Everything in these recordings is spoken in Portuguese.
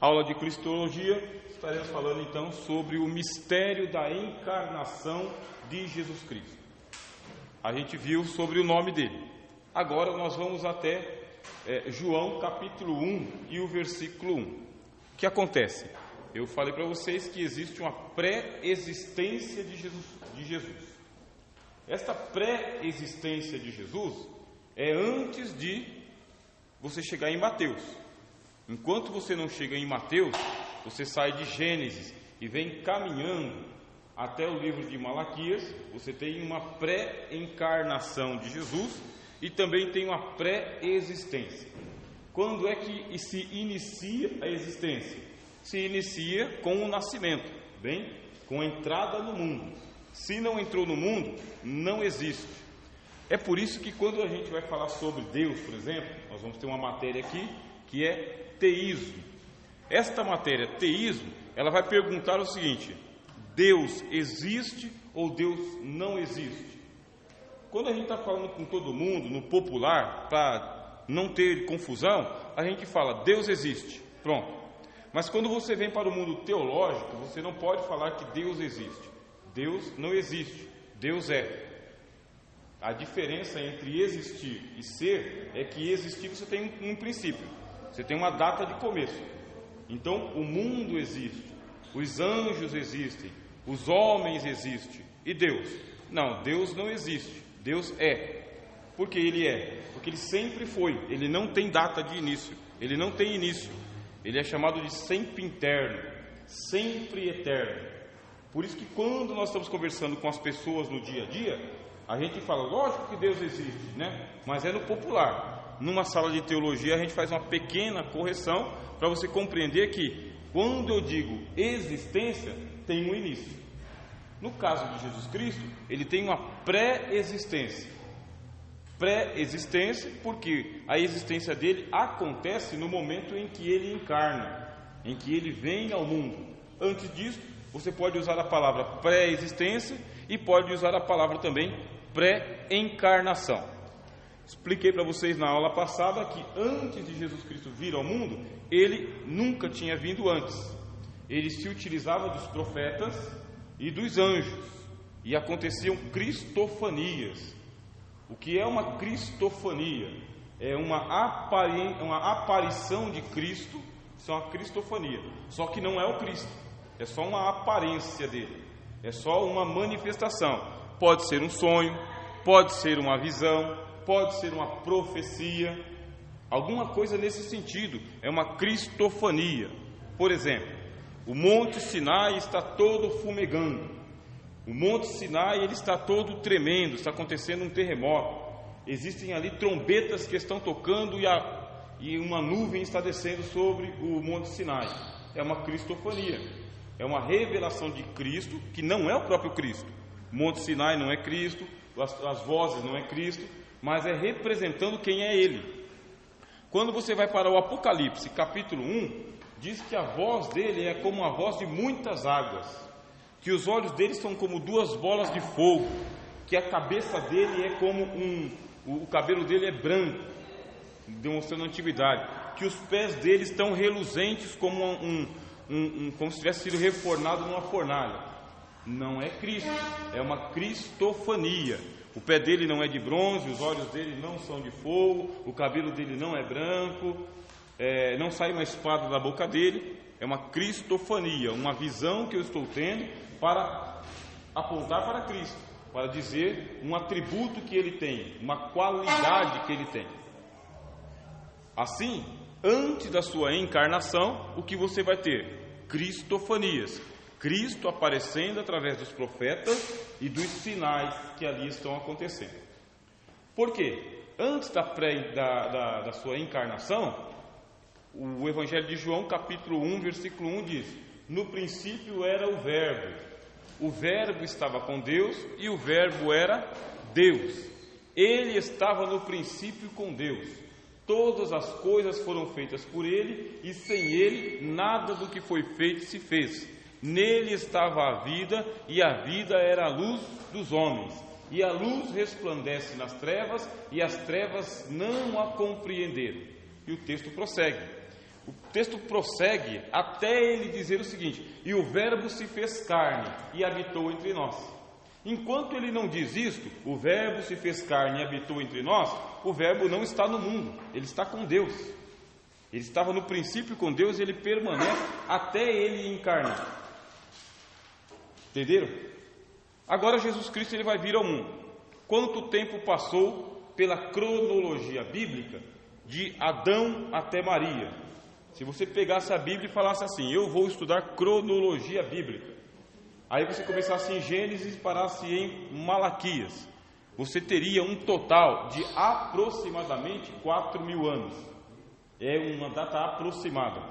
Aula de Cristologia, estaremos falando então sobre o mistério da encarnação de Jesus Cristo. A gente viu sobre o nome dele. Agora nós vamos até João capítulo 1 e o versículo 1. O que acontece? Eu falei para vocês que existe uma pré-existência de Jesus. Esta pré-existência de Jesus é antes de você chegar em Mateus. Enquanto você não chega em Mateus, você sai de Gênesis e vem caminhando até o livro de Malaquias. Você tem uma pré-encarnação de Jesus e também tem uma pré-existência. Quando é que se inicia a existência? Se inicia com o nascimento, bem? Com a entrada no mundo. Se não entrou no mundo, não existe. É por isso que quando a gente vai falar sobre Deus, por exemplo, nós vamos ter uma matéria aqui que é teísmo. Esta matéria, teísmo, ela vai perguntar o seguinte: Deus existe ou Deus não existe? Quando a gente está falando com todo mundo, no popular, para não ter confusão, a gente fala, Deus existe, pronto. Mas quando você vem para o mundo teológico, você não pode falar que Deus existe. Deus não existe, Deus é. A diferença entre existir e ser é que existir você tem um princípio, você tem uma data de começo. Então o mundo existe, os anjos existem, os homens existem, e Deus? Não, Deus não existe, Deus é. Por que Ele é? Porque Ele sempre foi, Ele não tem data de início, Ele não tem início, Ele é chamado de sempiterno, sempre eterno. Por isso que quando nós estamos conversando com as pessoas no dia a dia, a gente fala, lógico que Deus existe, né? Mas é no popular. Numa sala de teologia a gente faz uma pequena correção para você compreender que quando eu digo existência, tem um início. No caso de Jesus Cristo, ele tem uma pré-existência. Pré-existência porque a existência dele acontece no momento em que ele encarna, em que ele vem ao mundo. Antes disso, você pode usar a palavra pré-existência e pode usar a palavra também pré-encarnação. Expliquei para vocês na aula passada que antes de Jesus Cristo vir ao mundo, ele nunca tinha vindo antes. Ele se utilizava dos profetas e dos anjos, e aconteciam cristofanias. O que é uma cristofania? É uma aparição de Cristo, isso é uma cristofania. Só que não é o Cristo, é só uma aparência dele, é só uma manifestação. Pode ser um sonho, pode ser uma visão, pode ser uma profecia, alguma coisa nesse sentido, é uma cristofania. Por exemplo, o Monte Sinai está todo fumegando, o Monte Sinai ele está todo tremendo, está acontecendo um terremoto, existem ali trombetas que estão tocando e uma nuvem está descendo sobre o Monte Sinai. É uma cristofania, é uma revelação de Cristo que não é o próprio Cristo. O Monte Sinai não é Cristo, as vozes não é Cristo, mas é representando quem é Ele. Quando você vai para o Apocalipse, capítulo 1, diz que a voz dele é como a voz de muitas águas, que os olhos dele são como duas bolas de fogo, que a cabeça dele é como o cabelo dele é branco, demonstrando a antiguidade, que os pés dele estão reluzentes como como se tivesse sido refornado numa fornalha. Não é Cristo, é uma cristofania. O pé dele não é de bronze, os olhos dele não são de fogo, o cabelo dele não é branco, não sai uma espada da boca dele. É uma cristofania, uma visão que eu estou tendo para apontar para Cristo, para dizer um atributo que ele tem, uma qualidade que ele tem. Assim, antes da sua encarnação, o que você vai ter? Cristofanias. Cristo aparecendo através dos profetas e dos sinais que ali estão acontecendo. Por quê? Antes da sua encarnação, o Evangelho de João, capítulo 1, versículo 1 diz: no princípio era o Verbo estava com Deus e o Verbo era Deus. Ele estava no princípio com Deus. Todas as coisas foram feitas por Ele e sem Ele nada do que foi feito se fez. Nele estava a vida, e a vida era a luz dos homens. E a luz resplandece nas trevas, e as trevas não a compreenderam. E o texto prossegue: O texto prossegue até ele dizer o seguinte: e o Verbo se fez carne e habitou entre nós. Enquanto ele não diz isto, o Verbo se fez carne e habitou entre nós, o Verbo não está no mundo, ele está com Deus. Ele estava no princípio com Deus e ele permanece até ele encarnar. Entenderam? Agora Jesus Cristo ele vai vir ao mundo. Quanto tempo passou pela cronologia bíblica de Adão até Maria? Se você pegasse a Bíblia e falasse assim: eu vou estudar cronologia bíblica, aí você começasse em Gênesis e parasse em Malaquias, você teria um total de aproximadamente 4.000 anos. É uma data aproximada.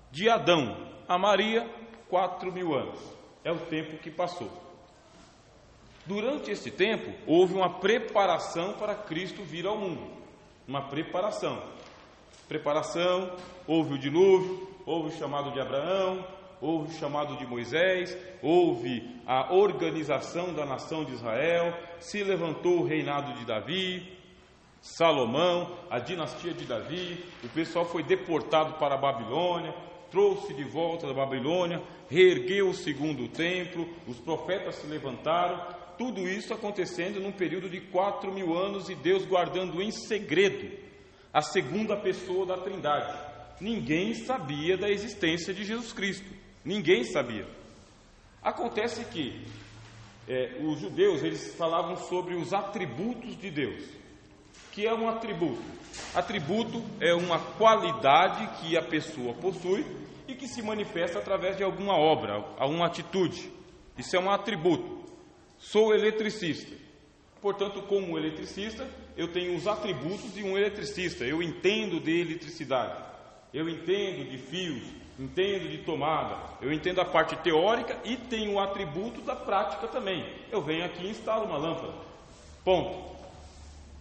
De Adão a Maria, 4.000 anos. É o tempo que passou. Durante esse tempo, houve uma preparação para Cristo vir ao mundo. Uma preparação. Houve o dilúvio, houve o chamado de Abraão, houve o chamado de Moisés, houve a organização da nação de Israel, se levantou o reinado de Davi, Salomão, a dinastia de Davi, o pessoal foi deportado para a Babilônia, trouxe de volta da Babilônia, reergueu o segundo templo, os profetas se levantaram, tudo isso acontecendo num período de 4.000 anos e Deus guardando em segredo a segunda pessoa da Trindade. Ninguém sabia da existência de Jesus Cristo, ninguém sabia. Acontece que os judeus eles falavam sobre os atributos de Deus. Que é um atributo? Atributo é uma qualidade que a pessoa possui e que se manifesta através de alguma obra, alguma atitude. Isso é um atributo. Sou eletricista. Portanto, como eletricista, eu tenho os atributos de um eletricista. Eu entendo de eletricidade. Eu entendo de fios, entendo de tomada. Eu entendo a parte teórica e tenho o atributo da prática também. Eu venho aqui e instalo uma lâmpada. Ponto.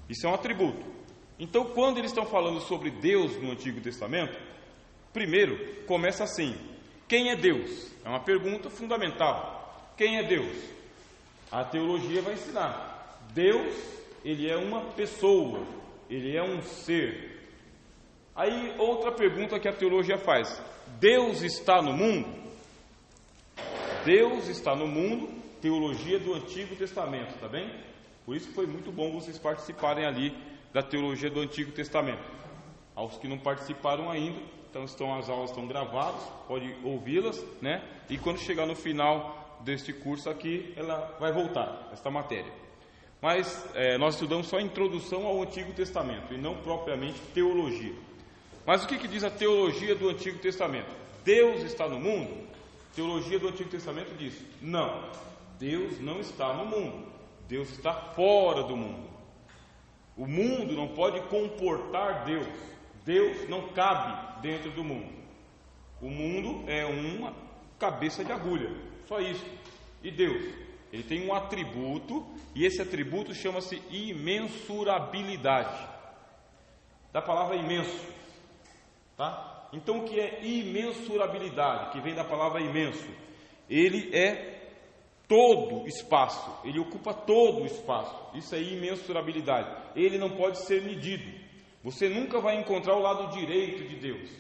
Isso é um atributo. Então, quando eles estão falando sobre Deus no Antigo Testamento, primeiro começa assim: quem é Deus? É uma pergunta fundamental. Quem é Deus? A teologia vai ensinar. Deus, ele é uma pessoa, ele é um ser. Aí, outra pergunta que a teologia faz: Deus está no mundo? Deus está no mundo, teologia do Antigo Testamento, tá bem? Por isso que foi muito bom vocês participarem ali da teologia do Antigo Testamento. Aos que não participaram ainda, então as aulas estão gravadas, pode ouvi-las, né? E quando chegar no final deste curso aqui, ela vai voltar, esta matéria. Mas nós estudamos só a introdução ao Antigo Testamento e não propriamente teologia. Mas o que diz a teologia do Antigo Testamento? Deus está no mundo? A teologia do Antigo Testamento diz: não, Deus não está no mundo. Deus está fora do mundo. O mundo não pode comportar Deus. Deus não cabe dentro do mundo. O mundo é uma cabeça de agulha, só isso. E Deus, ele tem um atributo, e esse atributo chama-se imensurabilidade. Da palavra imenso, tá? Então o que é imensurabilidade? Que vem da palavra imenso. Ele é todo espaço, ele ocupa todo o espaço. Isso é imensurabilidade. Ele não pode ser medido. Você nunca vai encontrar o lado direito de Deus,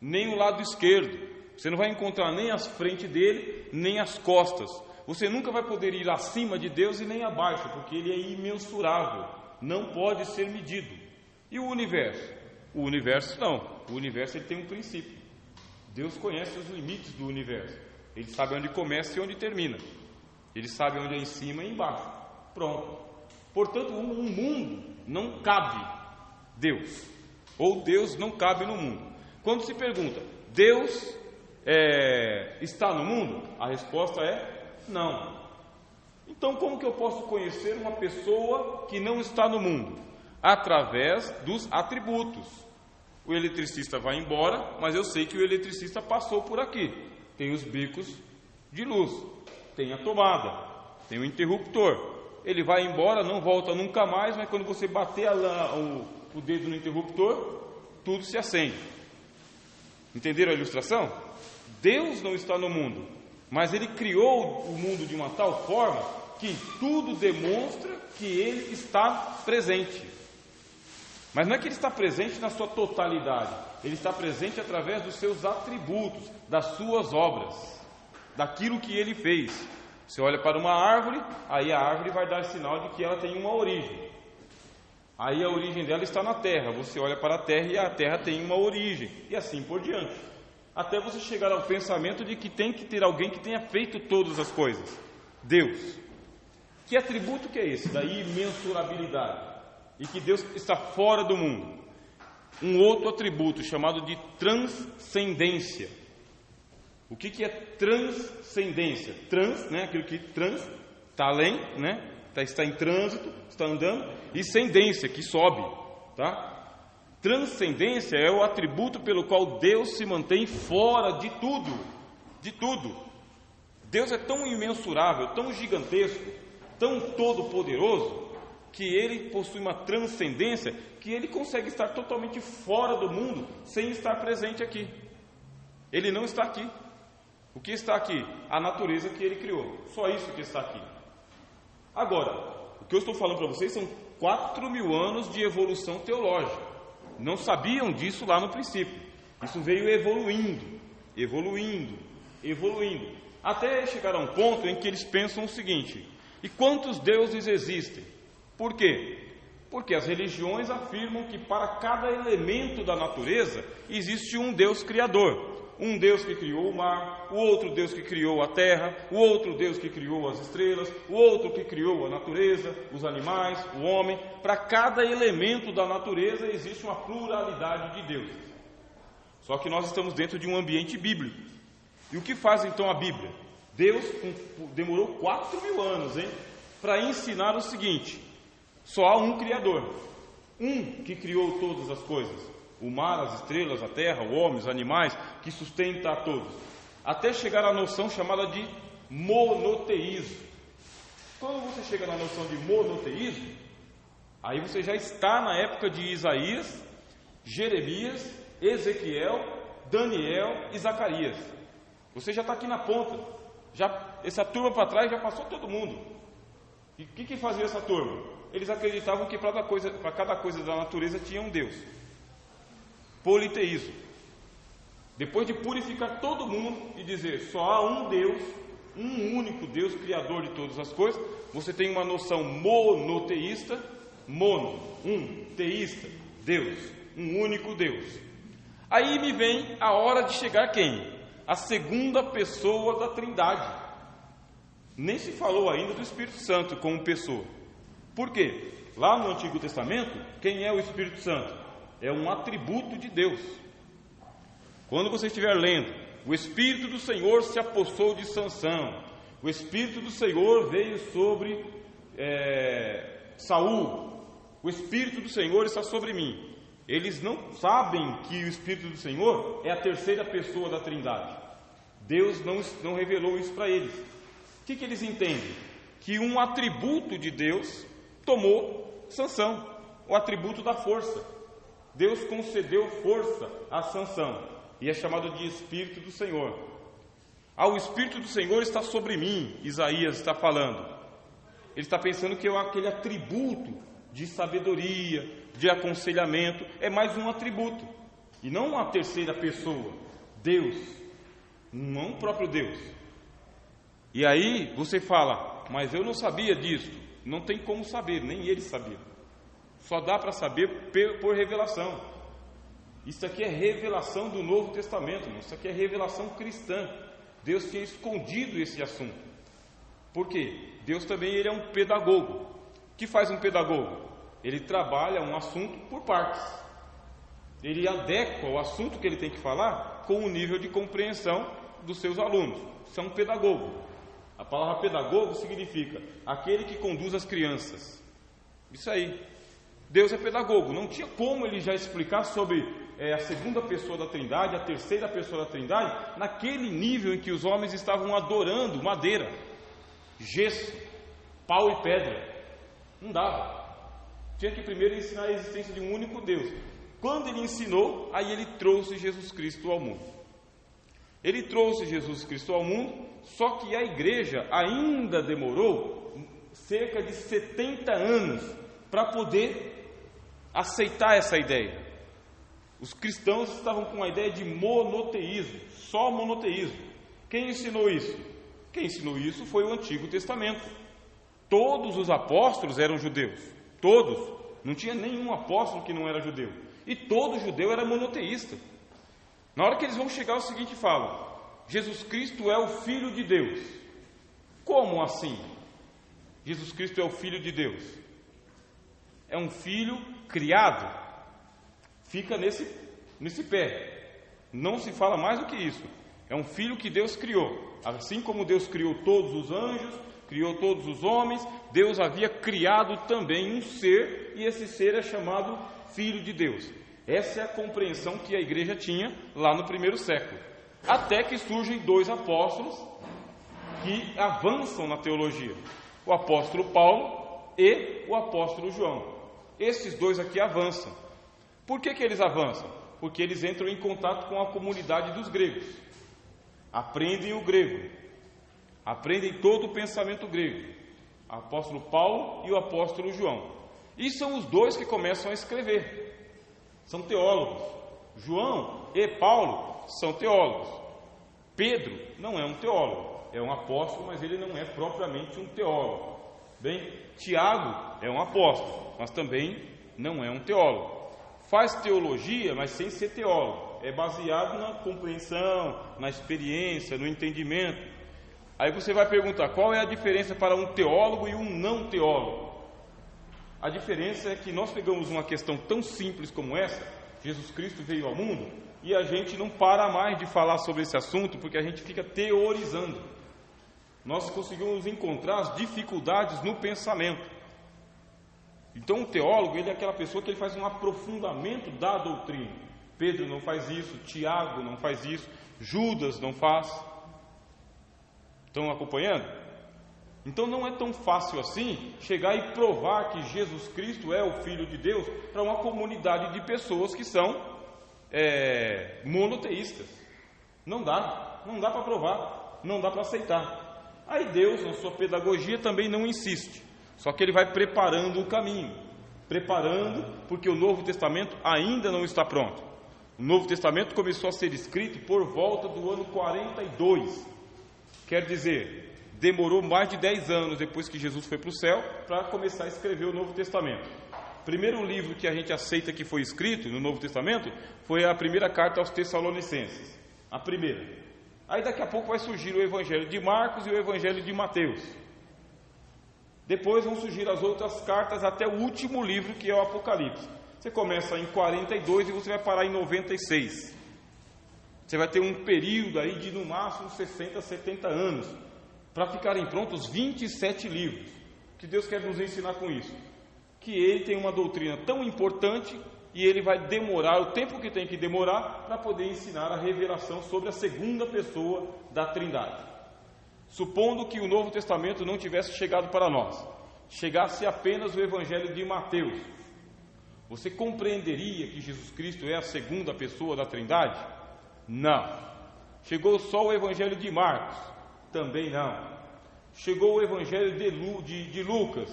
nem o lado esquerdo. Você não vai encontrar nem as frentes dele, nem as costas. Você nunca vai poder ir acima de Deus e nem abaixo, porque ele é imensurável, não pode ser medido. E o universo? O universo não. O universo ele tem um princípio. Deus conhece os limites do universo. Ele sabe onde começa e onde termina. Ele sabe onde é em cima e embaixo. Pronto. Portanto, um mundo não cabe Deus. Ou Deus não cabe no mundo. Quando se pergunta, Deus está no mundo? A resposta é não. Então, como que eu posso conhecer uma pessoa que não está no mundo? Através dos atributos. O eletricista vai embora, mas eu sei que o eletricista passou por aqui. Tem os bicos de luz, tem a tomada, tem o interruptor. Ele vai embora, não volta nunca mais, mas quando você bater o dedo no interruptor, tudo se acende. Entenderam a ilustração? Deus não está no mundo, mas Ele criou o mundo de uma tal forma que tudo demonstra que Ele está presente. Mas não é que Ele está presente na sua totalidade, Ele está presente através dos seus atributos, das suas obras, daquilo que Ele fez. Você olha para uma árvore, aí a árvore vai dar sinal de que ela tem uma origem. Aí a origem dela está na terra. Você olha para a terra e a terra tem uma origem, e assim por diante. Até você chegar ao pensamento de que tem que ter alguém que tenha feito todas as coisas. Deus. Que atributo que é esse? Da imensurabilidade. E que Deus está fora do mundo. Um outro atributo chamado de transcendência. O que é transcendência? Trans, né? Aquilo que está além, né? Está em trânsito, está andando. E cendência, que sobe, tá? Transcendência é o atributo pelo qual Deus se mantém fora de tudo. De tudo. Deus é tão imensurável, tão gigantesco, tão todo-poderoso, que Ele possui uma transcendência, que Ele consegue estar totalmente fora do mundo, sem estar presente aqui. Ele não está aqui. O que está aqui? A natureza que Ele criou. Só isso que está aqui. Agora, o que eu estou falando para vocês são 4.000 anos de evolução teológica. Não sabiam disso lá no princípio. Isso veio evoluindo, até chegar a um ponto em que eles pensam o seguinte: e quantos deuses existem? Por quê? Porque as religiões afirmam que para cada elemento da natureza existe um Deus criador. Um Deus que criou o mar, o outro Deus que criou a terra, o outro Deus que criou as estrelas, o outro que criou a natureza, os animais, o homem. Para cada elemento da natureza existe uma pluralidade de deuses. Só que nós estamos dentro de um ambiente bíblico. E o que faz então a Bíblia? Deus demorou 4.000 anos, para ensinar o seguinte: só há um Criador, um que criou todas as coisas. O mar, as estrelas, a terra, o homem, os animais, que sustenta a todos. Até chegar à noção chamada de monoteísmo. Quando você chega na noção de monoteísmo, aí você já está na época de Isaías, Jeremias, Ezequiel, Daniel e Zacarias. Você já está aqui na ponta. Essa turma para trás já passou todo mundo. E o que fazia essa turma? Eles acreditavam que para cada coisa da natureza tinha um Deus. Politeísmo. Depois de purificar todo mundo e dizer só há um Deus, um único Deus, criador de todas as coisas, você tem uma noção monoteísta, teísta, Deus, um único Deus. Aí me vem a hora de chegar quem? A segunda pessoa da Trindade. Nem se falou ainda do Espírito Santo como pessoa. Por quê? Lá no Antigo Testamento, quem é o Espírito Santo? É um atributo de Deus. Quando você estiver lendo, o Espírito do Senhor se apossou de Sansão, o Espírito do Senhor veio sobre Saul, o Espírito do Senhor está sobre mim. Eles não sabem que o Espírito do Senhor é a terceira pessoa da Trindade. Deus não revelou isso para eles. O que eles entendem? Que um atributo de Deus tomou Sansão, o atributo da força. Deus concedeu força a Sansão, e é chamado de Espírito do Senhor. O Espírito do Senhor está sobre mim, Isaías está falando. Ele está pensando que aquele atributo de sabedoria, de aconselhamento, é mais um atributo, e não uma terceira pessoa, Deus, não o próprio Deus. E aí você fala, mas eu não sabia disso. Não tem como saber, nem ele sabia. Só dá para saber por revelação. Isso aqui é revelação do Novo Testamento, isso aqui é revelação cristã. Deus tinha escondido esse assunto. Por quê? Deus também ele é um pedagogo. O que faz um pedagogo? Ele trabalha um assunto por partes. Ele adequa o assunto que ele tem que falar com o nível de compreensão dos seus alunos. Isso é um pedagogo. A palavra pedagogo significa aquele que conduz as crianças. Isso aí. Deus é pedagogo. Não tinha como ele já explicar sobre a segunda pessoa da Trindade, a terceira pessoa da Trindade, naquele nível em que os homens estavam adorando madeira, gesso, pau e pedra. Não dava. Tinha que primeiro ensinar a existência de um único Deus. Quando ele ensinou, aí ele trouxe Jesus Cristo ao mundo. Ele trouxe Jesus Cristo ao mundo, só que a igreja ainda demorou cerca de 70 anos para poder aceitar essa ideia. Os cristãos estavam com a ideia de monoteísmo, só monoteísmo. Quem ensinou isso? Quem ensinou isso foi o Antigo Testamento. Todos os apóstolos eram judeus, todos. Não tinha nenhum apóstolo que não era judeu. E todo judeu era monoteísta. Na hora que eles vão chegar, é o seguinte falam: Jesus Cristo é o Filho de Deus. Como assim? Jesus Cristo é o Filho de Deus. É um filho criado. Fica nesse pé. Não se fala mais do que isso. É um filho que Deus criou. Assim como Deus criou todos os anjos, criou todos os homens, Deus havia criado também um ser, e esse ser é chamado Filho de Deus. Essa é a compreensão que a igreja tinha lá no primeiro século. Até que surgem dois apóstolos que avançam na teologia: o apóstolo Paulo e o apóstolo João. Esses dois aqui avançam. Por que eles avançam? Porque eles entram em contato com a comunidade dos gregos, aprendem o grego, aprendem todo o pensamento grego, o apóstolo Paulo e o apóstolo João. E são os dois que começam a escrever. São teólogos. João e Paulo são teólogos. Pedro não é um teólogo, é um apóstolo, mas ele não é propriamente um teólogo. Bem, Tiago é um apóstolo, mas também não é um teólogo. Faz teologia, mas sem ser teólogo. É baseado na compreensão, na experiência, no entendimento. Aí você vai perguntar: qual é a diferença para um teólogo e um não teólogo? A diferença é que nós pegamos uma questão tão simples como essa. Jesus Cristo veio ao mundo, e a gente não para mais de falar sobre esse assunto, porque a gente fica teorizando. Nós conseguimos encontrar as dificuldades no pensamento. Então, um teólogo, ele é aquela pessoa que ele faz um aprofundamento da doutrina. Pedro não faz isso, Tiago não faz isso, Judas não faz. Estão acompanhando? Então não é tão fácil assim chegar e provar que Jesus Cristo é o Filho de Deus para uma comunidade de pessoas que são monoteístas. Não dá para provar, não dá para aceitar. Aí Deus, na sua pedagogia, também não insiste, só que Ele vai preparando o caminho, porque o Novo Testamento ainda não está pronto. O Novo Testamento começou a ser escrito por volta do ano 42, quer dizer, demorou mais de 10 anos depois que Jesus foi para o céu para começar a escrever o Novo Testamento. O primeiro livro que a gente aceita que foi escrito no Novo Testamento foi a primeira carta aos Tessalonicenses, a primeira. Aí daqui a pouco vai surgir o Evangelho de Marcos e o Evangelho de Mateus. Depois vão surgir as outras cartas até o último livro, que é o Apocalipse. Você começa em 42 e você vai parar em 96. Você vai ter um período aí de no máximo 60, 70 anos para ficarem prontos 27 livros. O que Deus quer nos ensinar com isso? Que Ele tem uma doutrina tão importante e Ele vai demorar o tempo que tem que demorar para poder ensinar a revelação sobre a segunda pessoa da Trindade. Supondo que o Novo Testamento não tivesse chegado para nós, chegasse apenas o Evangelho de Mateus, você compreenderia que Jesus Cristo é a segunda pessoa da Trindade? Não. Chegou só o Evangelho de Marcos? Também não. Chegou o Evangelho de Lucas?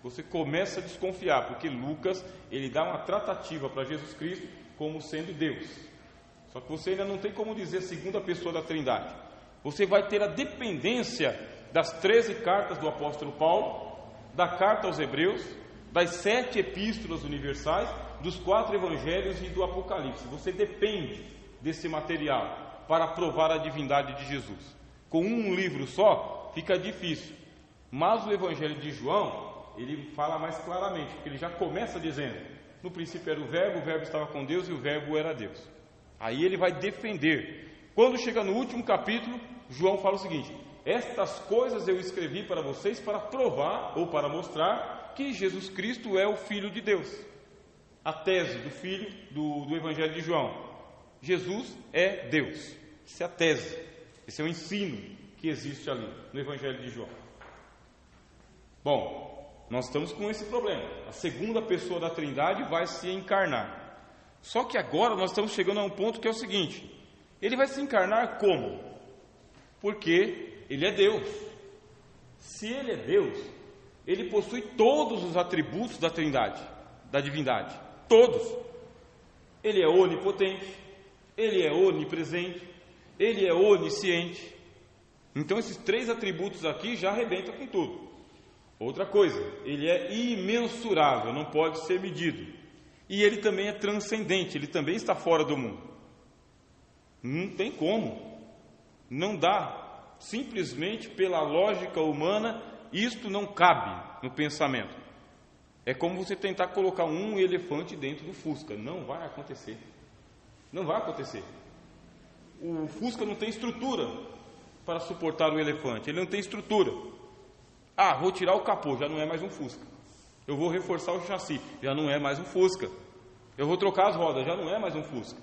Você começa a desconfiar, porque Lucas, ele dá uma tratativa para Jesus Cristo como sendo Deus. Só que você ainda não tem como dizer segunda pessoa da Trindade. Você vai ter a dependência das 13 cartas do apóstolo Paulo, da carta aos Hebreus, das 7 epístolas universais, dos 4 evangelhos e do Apocalipse. Você depende desse material para provar a divindade de Jesus. Com um livro só, fica difícil. Mas o Evangelho de João, ele fala mais claramente, porque ele já começa dizendo: no princípio era o Verbo estava com Deus e o Verbo era Deus. Aí ele vai defender. Quando chega no último capítulo, João fala o seguinte: estas coisas eu escrevi para vocês para provar ou para mostrar que Jesus Cristo é o Filho de Deus. A tese do filho do Evangelho de João: Jesus é Deus. Essa é a tese. Esse é o ensino que existe ali no Evangelho de João. Bom, nós estamos com esse problema. A segunda pessoa da Trindade vai se encarnar. Só que agora nós estamos chegando a um ponto que é o seguinte: Ele vai se encarnar como? Porque Ele é Deus. Se Ele é Deus, Ele possui todos os atributos da Trindade, da divindade. Todos. Ele é onipotente, ele é onipresente, ele é onisciente. Então esses 3 atributos aqui já arrebentam com tudo. Outra coisa, ele é imensurável, não pode ser medido. E ele também é transcendente, ele também está fora do mundo. Não tem como. Não dá. Simplesmente pela lógica humana, isto não cabe no pensamento. É como você tentar colocar um elefante dentro do Fusca. Não vai acontecer. Não vai acontecer. O Fusca não tem estrutura para suportar o elefante. Ele não tem estrutura. Ah, vou tirar o capô, já não é mais um Fusca. Eu vou reforçar o chassi, já não é mais um Fusca. Eu vou trocar as rodas, já não é mais um Fusca.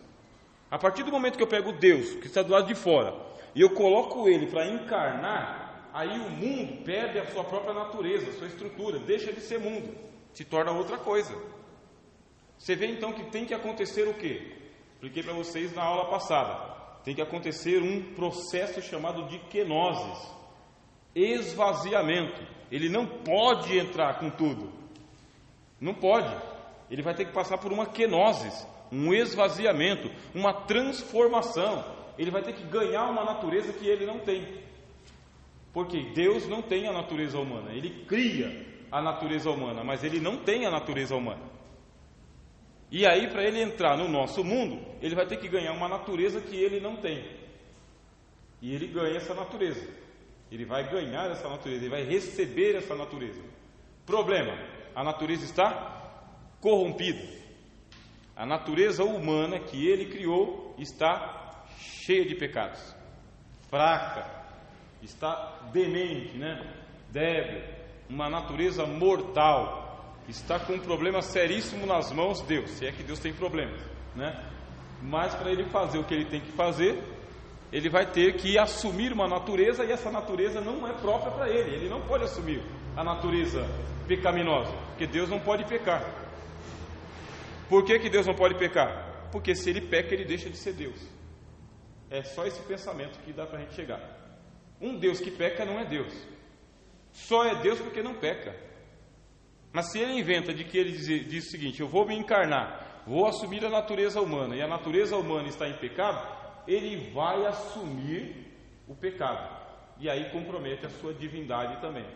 A partir do momento que eu pego Deus, que está do lado de fora, e eu coloco Ele para encarnar, aí o mundo perde a sua própria natureza, a sua estrutura, deixa de ser mundo, se torna outra coisa. Você vê então que tem que acontecer o quê? Expliquei para vocês na aula passada. Tem que acontecer um processo chamado de kenosis, esvaziamento. Ele não pode entrar com tudo. Não pode. Ele vai ter que passar por uma kenosis, um esvaziamento, uma transformação. Ele vai ter que ganhar uma natureza que ele não tem. Porque Deus não tem a natureza humana. Ele cria a natureza humana, mas ele não tem a natureza humana. E aí, para ele entrar no nosso mundo, ele vai ter que ganhar uma natureza que ele não tem. E ele ganha essa natureza. Ele vai ganhar essa natureza, ele vai receber essa natureza. Problema: a natureza está corrompida. A natureza humana que ele criou está cheia de pecados, fraca, está demente, débil, uma natureza mortal. Está com um problema seríssimo nas mãos de Deus, se é que Deus tem problemas, Mas para ele fazer o que ele tem que fazer, ele vai ter que assumir uma natureza, e essa natureza não é própria para ele. Ele não pode assumir a natureza pecaminosa, porque Deus não pode pecar. Por que Deus não pode pecar? Porque se ele peca, ele deixa de ser Deus. É só esse pensamento que dá para a gente chegar. Um Deus que peca não é Deus. Só é Deus porque não peca. Mas se ele inventa de que ele diz o seguinte: eu vou me encarnar, vou assumir a natureza humana, e a natureza humana está em pecado, ele vai assumir o pecado, e aí compromete a sua divindade também.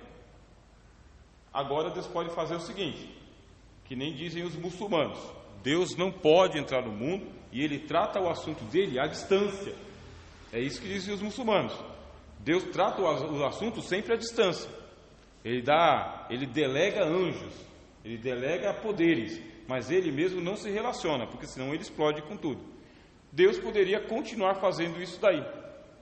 Agora Deus pode fazer o seguinte, que nem dizem os muçulmanos: Deus não pode entrar no mundo, e ele trata o assunto dele à distância. É isso que dizem os muçulmanos. Deus trata o assunto sempre à distância. Ele delega anjos, ele delega poderes, mas ele mesmo não se relaciona, porque senão ele explode com tudo. Deus poderia continuar fazendo isso daí,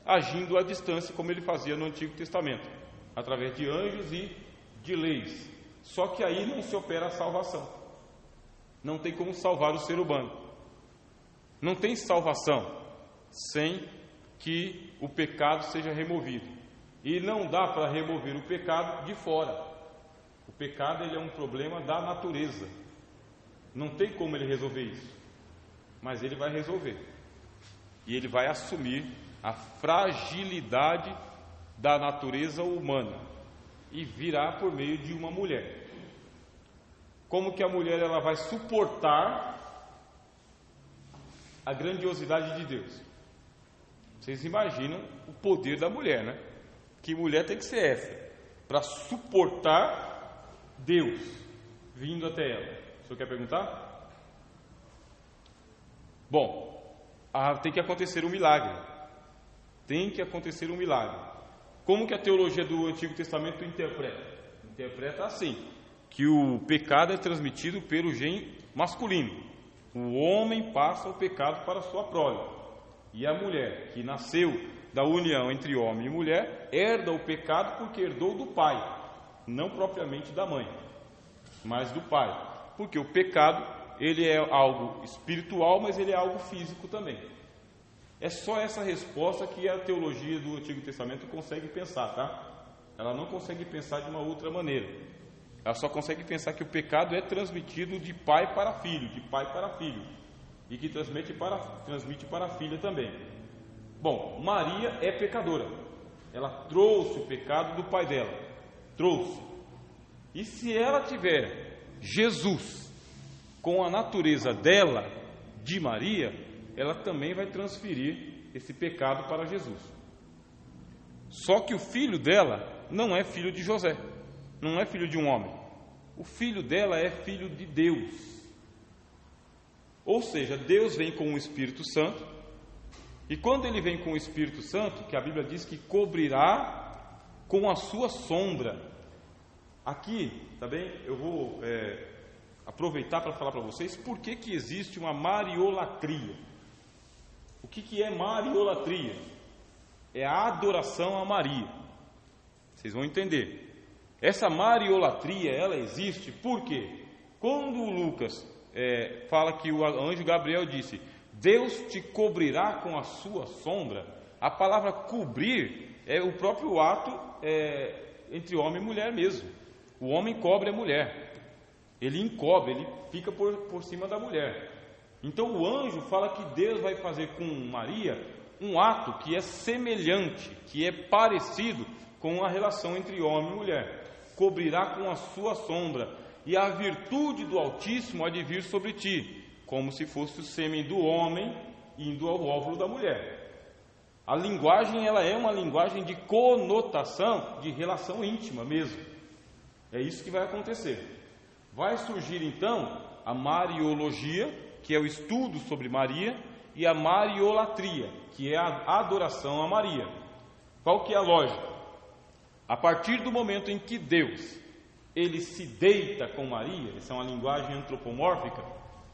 agindo à distância como ele fazia no Antigo Testamento, através de anjos e de leis. Só que aí não se opera a salvação. Não tem como salvar o ser humano. Não tem salvação sem que o pecado seja removido. E não dá para remover o pecado de fora. O pecado, ele é um problema da natureza. Não tem como ele resolver isso. Mas ele vai resolver. E ele vai assumir a fragilidade da natureza humana e virá por meio de uma mulher. Como que a mulher ela vai suportar a grandiosidade de Deus? Vocês imaginam o poder da mulher, Que mulher tem que ser essa para suportar Deus vindo até ela? O senhor quer perguntar? Bom, tem que acontecer um milagre. Tem que acontecer um milagre. Como que a teologia do Antigo Testamento interpreta? Interpreta assim, que o pecado é transmitido pelo gene masculino. O homem passa o pecado para a sua prole. E a mulher, que nasceu da união entre homem e mulher, herda o pecado porque herdou do pai, não propriamente da mãe, mas do pai. Porque o pecado, ele é algo espiritual, mas ele é algo físico também. É só essa resposta que a teologia do Antigo Testamento consegue pensar, Ela não consegue pensar de uma outra maneira. Ela só consegue pensar que o pecado é transmitido de pai para filho, de pai para filho, e que transmite para a filha também. Bom, Maria é pecadora. Ela trouxe o pecado do pai dela. Trouxe. E se ela tiver Jesus com a natureza dela, de Maria, ela também vai transferir esse pecado para Jesus. Só que o filho dela não é filho de José, não é filho de um homem. O filho dela é filho de Deus. Ou seja, Deus vem com o Espírito Santo, e quando ele vem com o Espírito Santo, que a Bíblia diz que cobrirá com a sua sombra. Aqui, tá bem? Eu vou aproveitar para falar para vocês por que existe uma mariolatria. O que é mariolatria? É a adoração a Maria. Vocês vão entender. Essa mariolatria, ela existe porque quando o Lucas fala que o anjo Gabriel disse: Deus te cobrirá com a sua sombra, a palavra cobrir é o próprio ato entre homem e mulher mesmo. O homem cobre a mulher, ele encobre, ele fica por cima da mulher. Então o anjo fala que Deus vai fazer com Maria um ato que é semelhante, que é parecido com a relação entre homem e mulher. Cobrirá com a sua sombra, e a virtude do Altíssimo há de vir sobre ti, como se fosse o sêmen do homem indo ao óvulo da mulher. A linguagem, ela é uma linguagem de conotação, de relação íntima mesmo. É isso que vai acontecer. Vai surgir então a mariologia, que é o estudo sobre Maria, e a mariolatria, que é a adoração a Maria. Qual que é a lógica? A partir do momento em que Deus, ele se deita com Maria, essa é uma linguagem antropomórfica,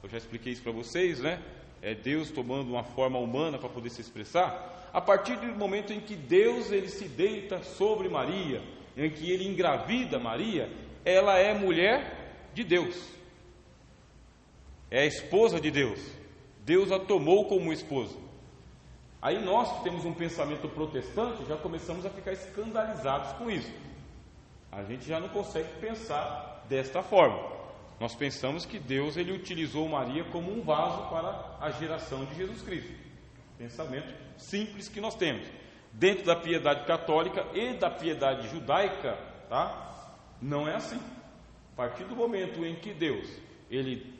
eu já expliquei isso para vocês, né? É Deus tomando uma forma humana para poder se expressar. A partir do momento em que Deus, ele se deita sobre Maria, em que ele engravida Maria, ela é mulher de Deus, é a esposa de Deus. Deus a tomou como esposa. Aí nós que temos um pensamento protestante já começamos a ficar escandalizados com isso. A gente já não consegue pensar desta forma. Nós pensamos que Deus, ele utilizou Maria como um vaso para a geração de Jesus Cristo. Pensamento simples que nós temos. Dentro da piedade católica e da piedade judaica, tá? Não é assim. A partir do momento em que Deus, ele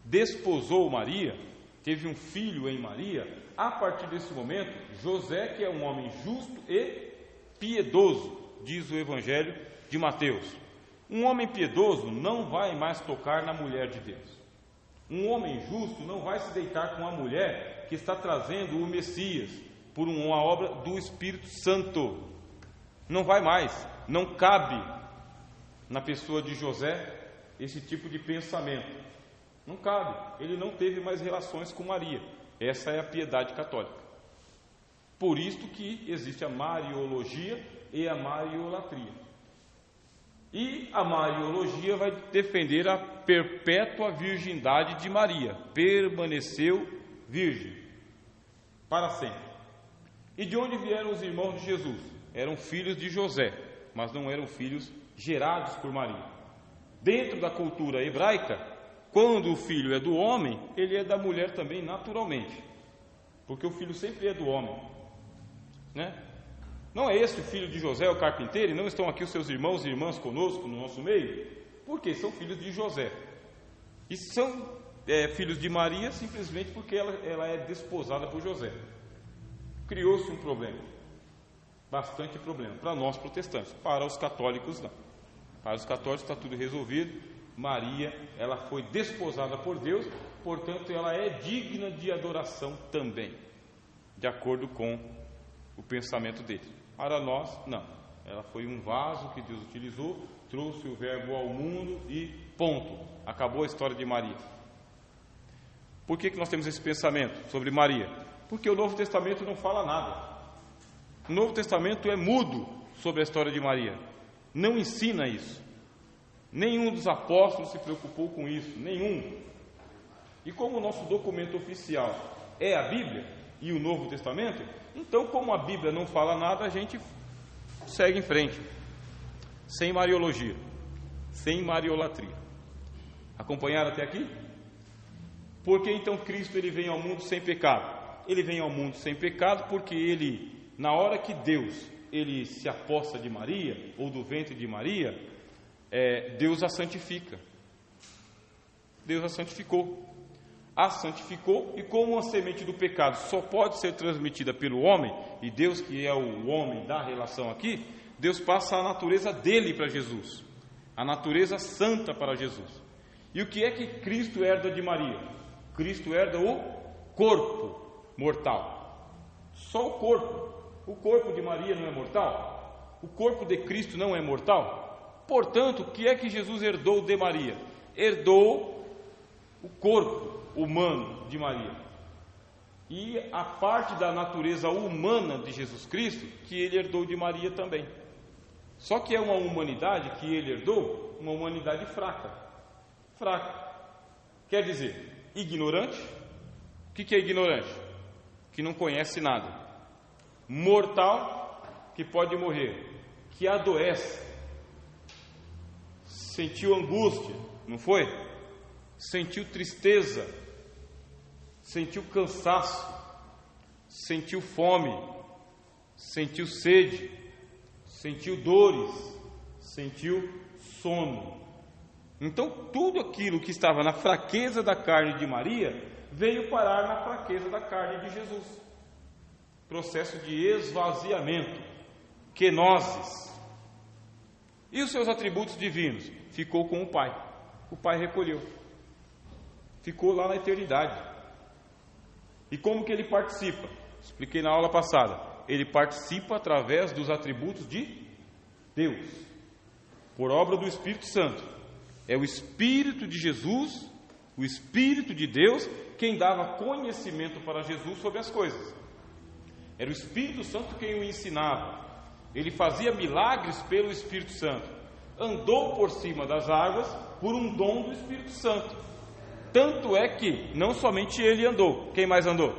desposou Maria, teve um filho em Maria, a partir desse momento, José, que é um homem justo e piedoso, diz o Evangelho de Mateus. Um homem piedoso não vai mais tocar na mulher de Deus. Um homem justo não vai se deitar com a mulher que está trazendo o Messias por uma obra do Espírito Santo. Não vai mais, não cabe na pessoa de José esse tipo de pensamento. Não cabe, ele não teve mais relações com Maria. Essa é a piedade católica. Por isto que existe a mariologia e a mariolatria. E a mariologia vai defender a perpétua virgindade de Maria. Permaneceu virgem para sempre. E de onde vieram os irmãos de Jesus? Eram filhos de José, mas não eram filhos gerados por Maria. Dentro da cultura hebraica, quando o filho é do homem, ele é da mulher também naturalmente, porque o filho sempre é do homem, né? Não é esse o filho de José, o carpinteiro, e não estão aqui os seus irmãos e irmãs conosco no nosso meio? Porque são filhos de José. E são filhos de Maria simplesmente porque ela é desposada por José. Criou-se um problema, bastante problema, para nós protestantes. Para os católicos não. Para os católicos está tudo resolvido. Maria, ela foi desposada por Deus, portanto ela é digna de adoração também, de acordo com o pensamento deles. Para nós, não. Ela foi um vaso que Deus utilizou, trouxe o verbo ao mundo e ponto. Acabou a história de Maria. Por que nós temos esse pensamento sobre Maria? Porque o Novo Testamento não fala nada. O Novo Testamento é mudo sobre a história de Maria. Não ensina isso. Nenhum dos apóstolos se preocupou com isso, nenhum. E como o nosso documento oficial é a Bíblia e o Novo Testamento, então como a Bíblia não fala nada, a gente segue em frente, sem mariologia, sem mariolatria. Acompanharam até aqui? Por que então Cristo ele vem ao mundo sem pecado? Ele vem ao mundo sem pecado porque ele, na hora que Deus ele se aposta de Maria, ou do ventre de Maria, Deus a santifica. Deus a santificou. A santificou, e como a semente do pecado só pode ser transmitida pelo homem, e Deus, que é o homem da relação aqui, Deus passa a natureza dele para Jesus, a natureza santa para Jesus. E o que é que Cristo herda de Maria? Cristo herda o corpo mortal. Só o corpo. O corpo de Maria não é mortal? O corpo de Cristo não é mortal? Portanto, o que é que Jesus herdou de Maria? Herdou o corpo humano de Maria. E a parte da natureza humana de Jesus Cristo que ele herdou de Maria também. Só que é uma humanidade que ele herdou, uma humanidade fraca. Fraca. Quer dizer, ignorante. O que é ignorante? Que não conhece nada. Mortal, que pode morrer. Que adoece. Sentiu angústia, não foi? Sentiu tristeza, sentiu cansaço, sentiu fome, sentiu sede, sentiu dores, sentiu sono. Então tudo aquilo que estava na fraqueza da carne de Maria veio parar na fraqueza da carne de Jesus. Processo de esvaziamento, kenosis. E os seus atributos divinos? Ficou com o Pai. O Pai recolheu. Ficou lá na eternidade. E como que ele participa? Expliquei na aula passada. Ele participa através dos atributos de Deus, por obra do Espírito Santo. É o Espírito de Jesus, o Espírito de Deus, quem dava conhecimento para Jesus sobre as coisas. Era o Espírito Santo quem o ensinava. Ele fazia milagres pelo Espírito Santo. Andou por cima das águas por um dom do Espírito Santo. Tanto é que não somente ele andou. Quem mais andou?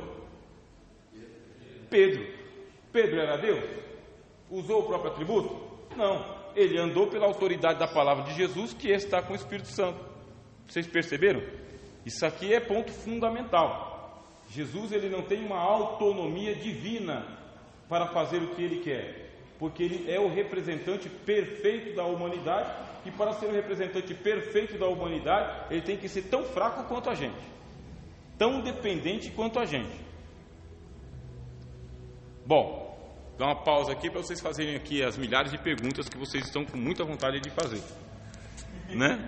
Pedro. Pedro era Deus? Usou o próprio atributo? Não. Ele andou pela autoridade da palavra de Jesus, que está com o Espírito Santo. Vocês perceberam? Isso aqui é ponto fundamental. Jesus, ele não tem uma autonomia divina para fazer o que ele quer, porque ele é o representante perfeito da humanidade. E para ser o representante perfeito da humanidade, ele tem que ser tão fraco quanto a gente, tão dependente quanto a gente. Bom, dá uma pausa aqui para vocês fazerem aqui as milhares de perguntas que vocês estão com muita vontade de fazer, né?